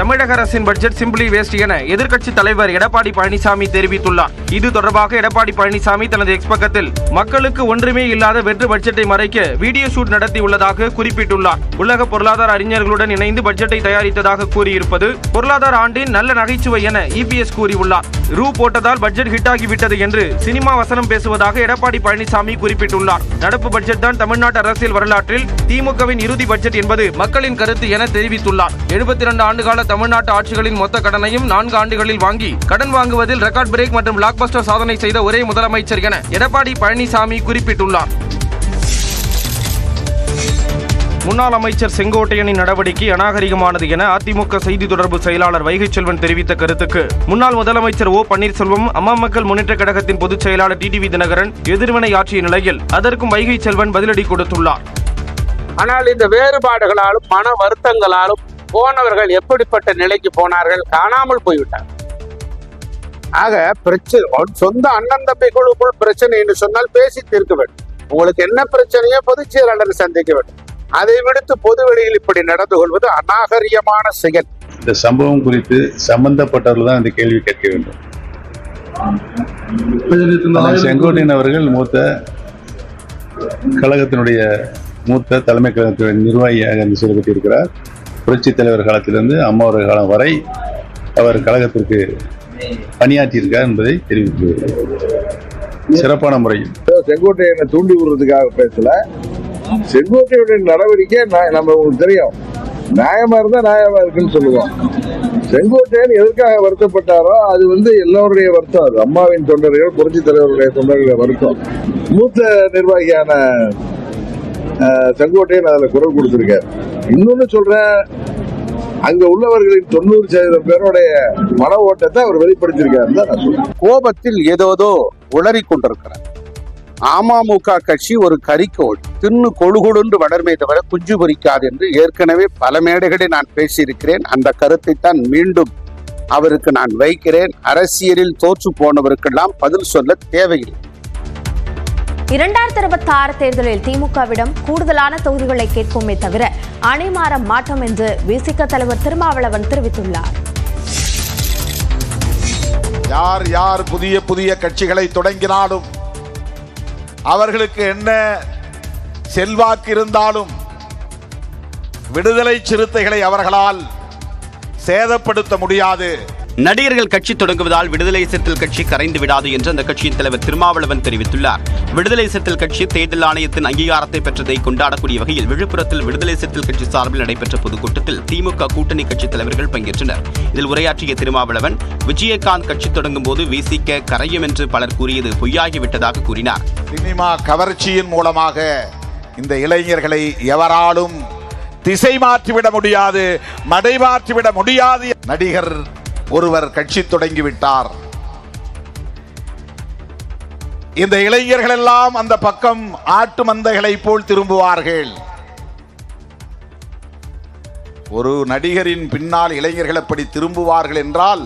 தமிழக அரசின் budget simply waste என எதிர்க்கட்சி தலைவர் எடப்பாடி பழனிசாமி தெரிவித்துள்ளார். இது தொடர்பாக எடப்பாடி பழனிசாமி தனது எக்ஸ் பக்கத்தில் மக்களுக்கு ஒன்றுமே இல்லாத வெற்று பட்ஜெட்டை மறைக்க வீடியோ ஷூட் நடத்தியுள்ளதாக குறிப்பிட்டுள்ளார். உலக பொருளாதார அறிஞர்களுடன் இணைந்து பட்ஜெட்டை தயாரித்ததாக கூறியிருப்பது பொருளாதார ஆண்டின் நல்ல நகைச்சுவை என இபிஎஸ் கூறியுள்ளார். ரூ போட்டதால் பட்ஜெட் ஹிட் ஆகிவிட்டது என்று சினிமா வசனம் பேசுவதாக எடப்பாடி பழனிசாமி குறிப்பிட்டுள்ளார். நடப்பு பட்ஜெட் தான் தமிழ்நாட்டு அரசியல் வரலாற்றில் திமுகவின் இறுதி பட்ஜெட் என்பது மக்களின் கருத்து என தெரிவித்துள்ளார். 72 ஆண்டுகால தமிழ்நாட்டு ஆட்சிகளின் மொத்த கடனையும் 4 ஆண்டுகளில் வாங்கி கடன் வாங்குவதில் ரெக்கார்ட் பிரேக் மற்றும் பிளாக் பஸ்டர் சாதனை செய்த ஒரே முதலமைச்சர் என எடப்பாடி பழனிசாமி குறிப்பிட்டுள்ளார். முன்னாள் அமைச்சர் செங்கோட்டையனின் நடவடிக்கை அநாகரிகமானது என அதிமுக செய்தி தொடர்பு செயலாளர் வைகை செல்வன் தெரிவித்த கருத்துக்கு முன்னாள் முதலமைச்சர் ஓ பன்னீர்செல்வம், அம்மா மக்கள் முன்னேற்ற கழகத்தின் பொதுச் செயலாளர் டிடிவி தினகரன் எதிர்வினை ஆற்றிய நிலையில் அதற்கும் வைகை செல்வன் பதிலடி கொடுத்துள்ளார். ஆனால் இந்த வேறுபாடுகளாலும் மன வருத்தங்களாலும் போனவர்கள் எப்படிப்பட்ட நிலைக்கு போனார்கள், காணாமல் போய்விட்டார். ஆக பிரச்சனை சொந்த அண்ணன் தம்பிக்குழுக்குள் பிரச்சனை என்று சொன்னால் பேசி தீர்க்க வேண்டும். உங்களுக்கு என்ன பிரச்சனையோ பொதுச் செயலாளரை சந்திக்க வேண்டும். அதை விடுத்து பொது வெளியில் இப்படி நடந்து கொள்வது அநாகரிகமான செயல். இந்த சம்பவம் குறித்து சம்பந்தப்பட்டவர்கள் தான் இந்த கேள்வி கேட்க வேண்டும். செங்கோட்டையன் அவர்கள் கழகத்தினுடைய மூத்த தலைமை கழகத்தினுடைய நிர்வாகியாக செயல்பட்டிருக்கிறார். புரட்சி தலைவர் காலத்திலிருந்து அம்மாவோட காலம் வரை அவர் கழகத்திற்கு பணியாற்றியிருக்கார் என்பதை தெரிவித்துள்ளார். சிறப்பான முறையில் செங்கோட்டையனை தூண்டி விடுறதுக்காக பேசல. செங்கோட்டையுடைய நடவடிக்கை நம்ம உங்களுக்கு தெரியும், நியாயமா இருந்தா நியாயமா இருக்குன்னு சொல்லுவோம். செங்கோட்டையன் எதற்காக வருத்தப்பட்டாரோ அது எல்லோருடைய வருத்தம். அது அம்மாவின் தொண்டர்கள், புரட்சி தலைவருடைய தொண்டர்கள் வருத்தம். மூத்த நிர்வாகியான செங்கோட்டையன் அதுல குரல் கொடுத்திருக்காரு. இன்னொன்னு சொல்றேன், அங்க உள்ளவர்களின் 90% பேருடைய மன ஓட்டத்தை அவர் வெளிப்படுத்தியிருக்காரு தான் நான் சொல்றேன். கோபத்தில் ஏதோதோ உளறி கொண்டிருக்கிறார். அமமுக கட்சி ஒரு கறிக்கோள், தின்னு கொழுகொழுன்று வளர்மை தவிர குஞ்சு பொறிக்காது என்று ஏற்கனவே பல மேடைகளில் நான் பேசியிருக்கிறேன். அந்த கருத்தை தான் மீண்டும் அவருக்கு நான் வைக்கிறேன். அரசியலில் தோற்று போனவருக்கெல்லாம் பதில் சொல்ல தேவையில்லை. 2026 தேர்தலில் திமுகவிடம் கூடுதலான தொகுதிகளை கேட்போமே தவிர அணி மாற மாட்டோம் என்று விசிக தலைவர் திருமாவளவன் தெரிவித்துள்ளார். யார் யார் புதிய புதிய கட்சிகளை தொடங்கினாலும் அவர்களுக்கு என்ன செல்வாக்கு இருந்தாலும் விடுதலை சிறுத்தைகளை அவர்களால் சேதப்படுத்த முடியாது. நடிகர்கள் கட்சி தொடங்குவதால் விடுதலை சிறுத்தைகள் கட்சி கரைந்து விடாது என்று அந்த கட்சியின் தலைவர் திருமாவளவன் தெரிவித்துள்ளார். விடுதலை சிறுத்தைகள் கட்சி தேர்தல் ஆணையத்தின் அங்கீகாரத்தை பெற்றதை கொண்டாடக்கூடிய வகையில் விழுப்புரத்தில் விடுதலை சிறுத்தைகள் கட்சி சார்பில் நடைபெற்ற பொதுக்கூட்டத்தில் திமுக கூட்டணி கட்சி தலைவர்கள் பங்கேற்றனர். இதில் உரையாற்றிய திருமாவளவன், விஜயகாந்த் கட்சி தொடங்கும் போது விசிக கரையும் என்று பலர் கூறியது பொய்யாகிவிட்டதாக கூறினார். சினிமா கவர்ச்சியின் மூலமாக இந்த இளைஞர்களை எவராலும் திசை மாற்றிவிட முடியாது, மடைமாற்றிவிட முடியாது. நடிகர் ஒருவர் கட்சி தொடங்கிவிட்டார், இந்த இளைஞர்கள் எல்லாம் அந்த பக்கம் ஆட்டு மந்தைகளை போல் திரும்புவார்கள். ஒரு நடிகரின் பின்னால் இளைஞர்கள் அப்படி திரும்புவார்கள் என்றால்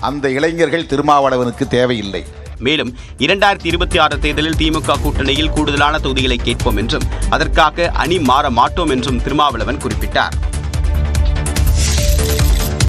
அந்த இளைஞர்கள் திருமாவளவனுக்கு தேவையில்லை. மேலும் 2026 தேர்தலில் திமுக கூட்டணியில் கூடுதலான தொகுதிகளை கேட்போம் என்றும் அதற்காக அணி மாற மாட்டோம் என்றும் திருமாவளவன் குறிப்பிட்டார்.